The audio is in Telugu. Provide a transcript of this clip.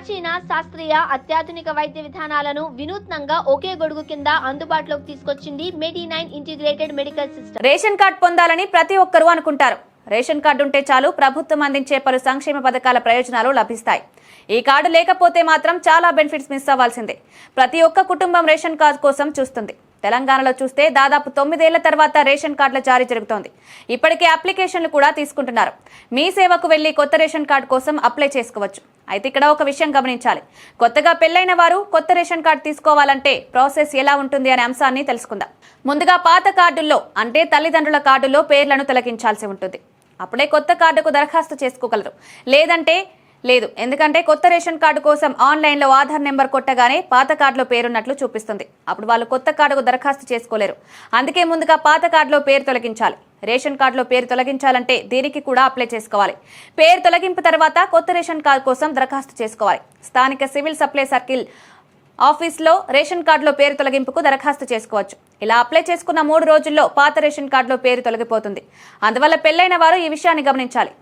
ప్రాచీన శాస్త్రీయ అత్యాధునిక వైద్య విధానాలను వినూత్నంగా ఒకే గొడుగు కింద అందుబాటులోకి తీసుకొచ్చింది Medi9 integrated medical system. Ration card పొందాలని ప్రతి ఒక్కరూ అనుకుంటారు. రేషన్ కార్డు ఉంటే చాలు ప్రభుత్వం అందించే పలు సంక్షేమ పథకాల ప్రయోజనాలు లభిస్తాయి. ఈ కార్డు లేకపోతే మాత్రం చాలా బెనిఫిట్స్ మిస్ అవ్వాల్సిందే. ప్రతి ఒక్క కుటుంబం రేషన్ కార్డు కోసం చూస్తుంది. తెలంగాణలో చూస్తే దాదాపు 9 ఏళ్ల తర్వాత రేషన్ కార్డుల జారీ జరుగుతోంది. ఇప్పటికే అప్లికేషన్లు కూడా తీసుకుంటున్నారు. మీ సేవకు వెళ్లి కొత్త రేషన్ కార్డు కోసం అప్లై చేసుకోవచ్చు. అయితే ఇక్కడ ఒక విషయం గమనించాలి. కొత్తగా పెళ్లైన వారు కొత్త రేషన్ కార్డు తీసుకోవాలంటే ప్రాసెస్ ఎలా ఉంటుంది అనే అంశాన్ని తెలుసుకుందాం. ముందుగా పాత కార్డుల్లో అంటే తల్లిదండ్రుల కార్డుల్లో పేర్లను తొలగించాల్సి ఉంటుంది. అప్పుడే కొత్త కార్డుకు దరఖాస్తు చేసుకోగలరు. లేదంటే లేదు. ఎందుకంటే కొత్త రేషన్ కార్డు కోసం ఆన్లైన్లో ఆధార్ నెంబర్ కొట్టగానే పాత కార్డులో పేరున్నట్లు చూపిస్తుంది. అప్పుడు వాళ్ళు కొత్త కార్డుకు దరఖాస్తు చేసుకోలేరు. అందుకే ముందుగా పాత కార్డులో పేరు తొలగించాలి. రేషన్ కార్డులో పేరు తొలగించాలంటే దీనికి కూడా అప్లై చేసుకోవాలి. పేరు తొలగింపు తర్వాత కొత్త రేషన్ కార్డు కోసం దరఖాస్తు చేసుకోవాలి. స్థానిక సివిల్ సప్లై సర్కిల్ ఆఫీస్లో రేషన్ కార్డులో పేరు తొలగింపుకు దరఖాస్తు చేసుకోవచ్చు. ఇలా అప్లై చేసుకున్న 3 రోజుల్లో పాత రేషన్ కార్డులో పేరు తొలగిపోతుంది. అందువల్ల పెళ్లైన వారు ఈ విషయాన్ని గమనించాలి.